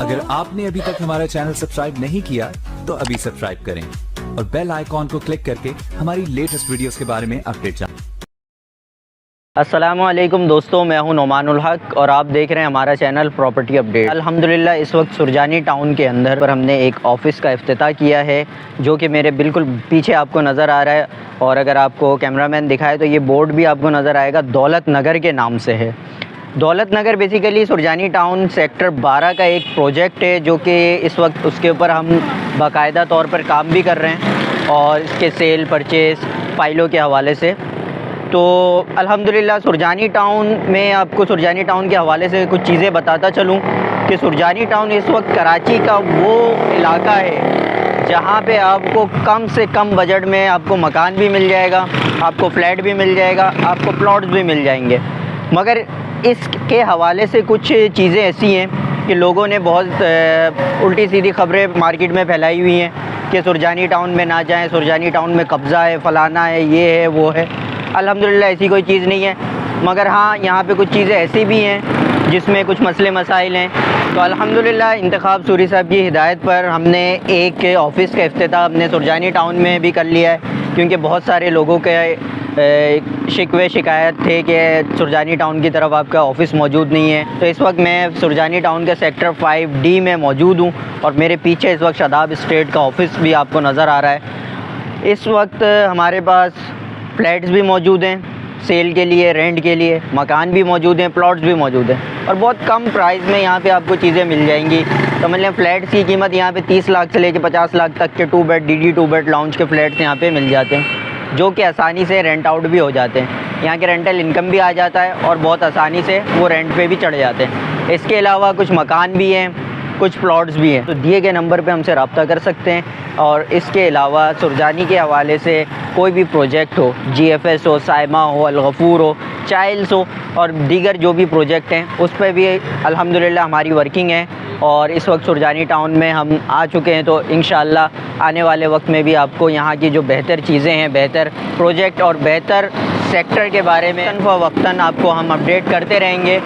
अगर आपने अभी तक हमारा चैनल सब्सक्राइब नहीं किया तो अभी सब्सक्राइब करें और बेल आइकॉन को क्लिक करके हमारी लेटेस्ट वीडियोस के बारे में अपडेट जानें। अस्सलामुअलैकुम दोस्तों, मैं हूं नोमानुल हक और आप देख रहे हैं हमारा चैनल प्रॉपर्टी अपडेट। अल्हम्दुलिल्लाह इस वक्त सुरजानी टाउन के अंदर पर हमने एक ऑफ़िस का इफ्तिताह किया है जो कि मेरे बिल्कुल पीछे आपको नज़र आ रहा है। और अगर आपको कैमरामैन दिखाए तो ये बोर्ड भी आपको नज़र आएगा, दौलत नगर के नाम से है। दौलत नगर बेसिकली सुरजानी टाउन सेक्टर 12 का एक प्रोजेक्ट है जो कि इस वक्त उसके ऊपर हम बाकायदा तौर पर काम भी कर रहे हैं और इसके सेल परचेज़ फाइलों के हवाले से। तो अल्हम्दुलिल्लाह सुरजानी टाउन में आपको सुरजानी टाउन के हवाले से कुछ चीज़ें बताता चलूँ कि सुरजानी टाउन इस वक्त कराची का वो इलाका है जहाँ पे आपको कम से कम बजट में आपको मकान भी मिल जाएगा, आपको फ्लैट भी मिल जाएगा, आपको प्लॉट्स भी मिल जाएंगे। मगर इसके हवाले से कुछ चीज़ें ऐसी हैं कि लोगों ने बहुत उल्टी सीधी खबरें मार्केट में फैलाई हुई हैं कि सुरजानी टाउन में ना जाएं, सुरजानी टाउन में कब्ज़ा है, फ़लाना है, ये है, वो है। अल्हम्दुलिल्लाह ऐसी कोई चीज़ नहीं है, मगर हाँ यहाँ पे कुछ चीज़ें ऐसी भी हैं जिसमें कुछ मसले मसाइल हैं। तो अल्हम्दुलिल्लाह इंतखाब सूरी साहब की हिदायत पर हमने एक ऑफ़िस का इफ्तिताह हमने सुरजानी टाउन में भी कर लिया है, क्योंकि बहुत सारे लोगों के शिकवे शिकायत थे कि सुरजानी टाउन की तरफ आपका ऑफ़िस मौजूद नहीं है। तो इस वक्त मैं सुरजानी टाउन के सेक्टर 5D में मौजूद हूँ और मेरे पीछे इस वक्त शादाब स्टेट का ऑफ़िस भी आपको नज़र आ रहा है। इस वक्त हमारे पास फ्लैट्स भी मौजूद हैं सेल के लिए, रेंट के लिए, मकान भी मौजूद हैं, प्लॉट्स भी मौजूद हैं और बहुत कम प्राइस में यहाँ पे आपको चीज़ें मिल जाएंगी। तो मतलब फ़्लैट्स की कीमत यहाँ पे 30 लाख से लेकर 50 लाख तक के 2 बेड DD 2 बेड लाउंज के फ़्लैट्स यहाँ पे मिल जाते हैं, जो कि आसानी से रेंट आउट भी हो जाते हैं। यहाँ के रेंटल इनकम भी आ जाता है और बहुत आसानी से वो रेंट पे भी चढ़ जाते हैं। इसके अलावा कुछ मकान भी हैं, कुछ प्लॉट्स भी हैं। तो दिए गए नंबर पे हमसे रब्ता कर सकते हैं। और इसके अलावा सुरजानी के हवाले से कोई भी प्रोजेक्ट हो, GFS हो, साइमा हो, अल-गफूर हो, चाइल्ड्स हो और दीगर जो भी प्रोजेक्ट हैं उस पर भी अल्हम्दुलिल्लाह हमारी वर्किंग है। और इस वक्त सुरजानी टाउन में हम आ चुके हैं, तो इंशाअल्लाह आने वाले वक्त में भी आपको यहाँ की जो बेहतर चीज़ें हैं, बेहतर प्रोजेक्ट और बेहतर सेक्टर के बारे में वक्तन आपको हम अपडेट करते रहेंगे।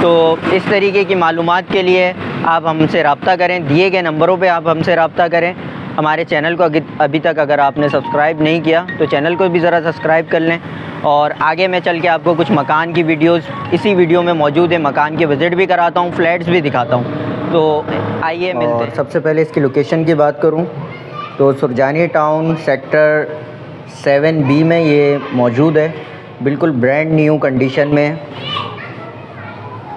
तो इस तरीके की मालूमात के लिए आप हमसे रब्ता करें, दिए गए नंबरों पे आप हमसे रब्ता करें। हमारे चैनल को अभी तक अगर आपने सब्सक्राइब नहीं किया तो चैनल को भी ज़रा सब्सक्राइब कर लें। और आगे मैं चल के आपको कुछ मकान की वीडियोस इसी वीडियो में मौजूद है, मकान की विज़िट भी कराता हूँ, फ्लैट्स भी दिखाता हूँ। तो आइए मिलते हैं। सबसे पहले इसकी लोकेशन की बात करूँ तो सुरजानी टाउन सेक्टर 7B में ये मौजूद है, बिल्कुल ब्रांड न्यू कंडीशन में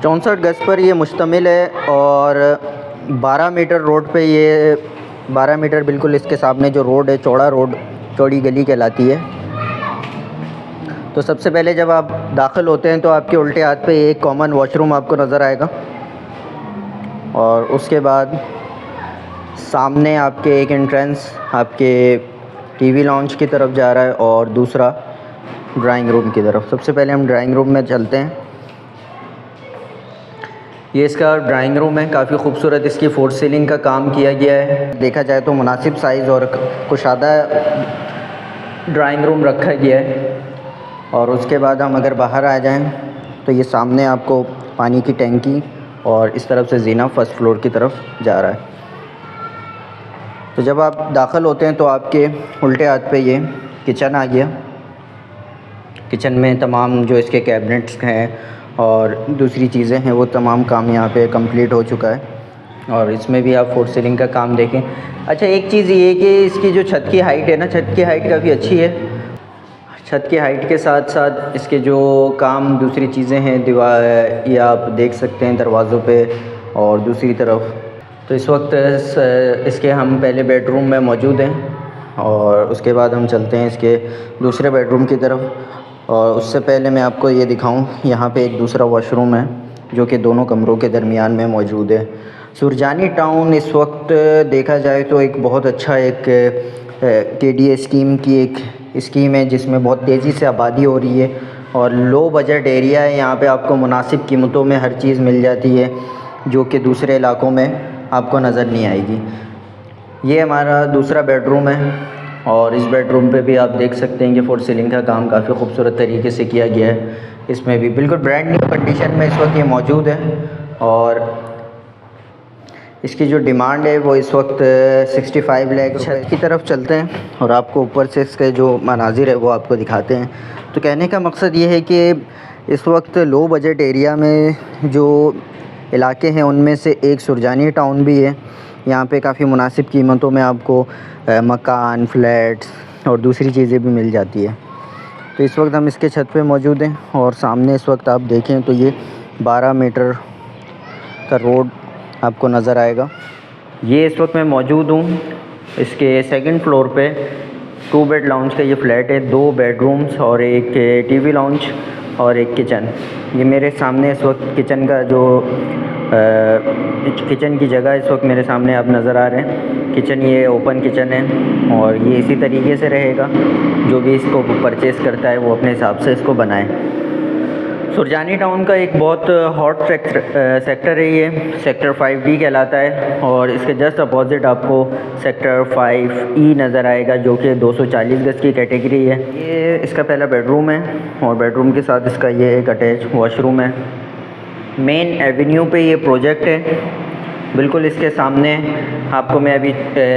64 गज़ पर ये मुश्तमिल है और 12 मीटर रोड पे ये 12 मीटर बिल्कुल इसके सामने जो रोड है, चौड़ा रोड, चौड़ी गली कहलाती है। तो सबसे पहले जब आप दाखिल होते हैं तो आपके उल्टे हाथ पे एक कॉमन वॉशरूम आपको नज़र आएगा और उसके बाद सामने आपके एक एंट्रेंस आपके टीवी लॉन्च की तरफ जा रहा है और दूसरा ड्राइंग रूम की तरफ। सबसे पहले हम ड्राइंग रूम में चलते हैं। ये इसका ड्राइंग रूम है, काफ़ी खूबसूरत इसकी फोर सीलिंग का काम किया गया है। देखा जाए तो मुनासिब साइज़ और कुशादा ड्राइंग रूम रखा गया है। और उसके बाद हम अगर बाहर आ जाएं तो ये सामने आपको पानी की टैंकी और इस तरफ से जीना फर्स्ट फ्लोर की तरफ जा रहा है। तो जब आप दाखिल होते हैं तो आपके उल्टे हाथ पे ये किचन आ गया। किचन में तमाम जो इसके कैबिनेट्स हैं और दूसरी चीज़ें हैं वो तमाम काम यहाँ पे कंप्लीट हो चुका है। और इसमें भी आप फोर सीलिंग का काम देखें। अच्छा, एक चीज़ ये कि इसकी जो छत की हाइट है ना, छत की हाइट काफ़ी अच्छी है। छत की हाइट के साथ साथ इसके जो काम दूसरी चीज़ें हैं, दीवार ये आप देख सकते हैं दरवाज़ों पे और दूसरी तरफ। तो इस वक्त इसके हम पहले बेडरूम में मौजूद हैं और उसके बाद हम चलते हैं इसके दूसरे बेडरूम की तरफ। और उससे पहले मैं आपको ये दिखाऊं, यहाँ पे एक दूसरा वॉशरूम है जो कि दोनों कमरों के दरमियान में मौजूद है। सुरजानी टाउन इस वक्त देखा जाए तो एक बहुत अच्छा एक KDA स्कीम की एक स्कीम है जिसमें बहुत तेज़ी से आबादी हो रही है और लो बजट एरिया है। यहाँ पे आपको मुनासिब कीमतों में हर चीज़ मिल जाती है जो कि दूसरे इलाकों में आपको नज़र नहीं आएगी। ये हमारा दूसरा बेडरूम है और इस बेडरूम पे भी आप देख सकते हैं कि फोर सीलिंग का काम काफ़ी खूबसूरत तरीके से किया गया है। इसमें भी बिल्कुल ब्रांड न्यू कंडीशन में इस वक्त ये मौजूद है। और इसकी जो डिमांड है वो इस वक्त 65 लाख छत की तरफ चलते हैं और आपको ऊपर से इसके जो मनाजिर है वो आपको दिखाते हैं। तो कहने का मकसद ये है कि इस वक्त लो बजट एरिया में जो इलाके हैं उनमें से एक सुरजानी टाउन भी है। यहाँ पे काफ़ी मुनासिब कीमतों में आपको मकान, फ्लैट्स और दूसरी चीज़ें भी मिल जाती है। तो इस वक्त हम इसके छत पे मौजूद हैं और सामने इस वक्त आप देखें तो ये 12 मीटर का रोड आपको नज़र आएगा। ये इस वक्त मैं मौजूद हूँ इसके सेकंड फ्लोर पे 2 बेड लाउंज का ये फ्लैट है। 2 बेडरूम्स और एक टीवी लाउंज और एक किचन। ये मेरे सामने इस वक्त किचन का जो किचन की जगह इस वक्त मेरे सामने आप नज़र आ रहे हैं। किचन ये ओपन किचन है और ये इसी तरीके से रहेगा। जो भी इसको परचेज़ करता है वो अपने हिसाब से इसको बनाए। सुरजानी टाउन का एक बहुत हॉट सेक्टर है ये। सेक्टर 5D कहलाता है और इसके जस्ट अपोजिट आपको सेक्टर 5E नज़र आएगा जो कि 240 गज की कैटेगरी है। ये इसका पहला बेडरूम है और बेडरूम के साथ इसका ये एक अटैच वॉशरूम है। मेन एवेन्यू पे ये प्रोजेक्ट है। बिल्कुल इसके सामने आपको मैं अभी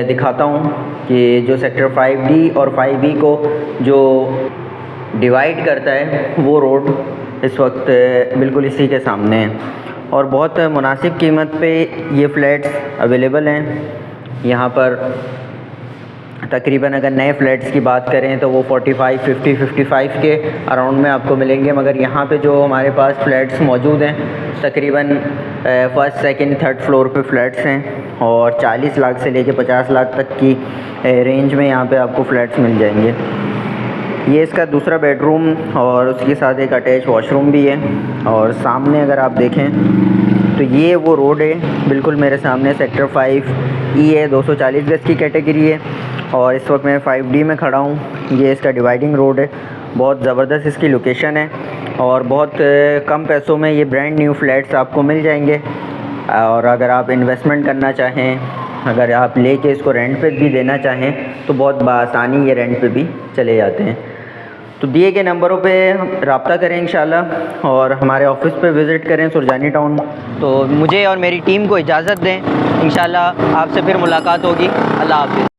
दिखाता हूँ कि जो सेक्टर 5D और 5E को जो डिवाइड करता है वो रोड इस वक्त बिल्कुल इसी के सामने है और बहुत मुनासिब कीमत पे ये फ्लैट्स अवेलेबल हैं। यहाँ पर तकरीबन अगर नए फ्लैट्स की बात करें तो वो 45, 50, 55 के अराउंड में आपको मिलेंगे। मगर यहाँ पे जो हमारे पास फ्लैट्स मौजूद हैं तकरीबन फर्स्ट, सेकंड, थर्ड फ्लोर पे फ्लैट्स हैं और 40 लाख से लेके 50 लाख तक की रेंज में यहाँ पे आपको फ्लैट्स मिल जाएंगे। ये इसका दूसरा बेडरूम और उसके साथ एक अटैच वॉशरूम भी है। और सामने अगर आप देखें तो ये वो रोड है बिल्कुल मेरे सामने सेक्टर 5E है। 240 गज की कैटेगरी है और इस वक्त मैं 5D में खड़ा हूँ। ये इसका डिवाइडिंग रोड है। बहुत ज़बरदस्त इसकी लोकेशन है और बहुत कम पैसों में ये ब्रांड न्यू फ्लैट्स आपको मिल जाएंगे। और अगर आप इन्वेस्टमेंट करना चाहें, अगर आप लेके इसको रेंट पे भी देना चाहें तो बहुत बआसानी ये रेंट पे भी चले जाते हैं। तो दिए गए नंबरों पे रब्ता करें इंशाल्लाह और हमारे ऑफिस पे विज़िट करें सुरजानी टाउन। तो मुझे और मेरी टीम को इजाज़त दें। इंशाल्लाह आपसे फिर मुलाकात होगी। अल्लाह हाफ़िज़।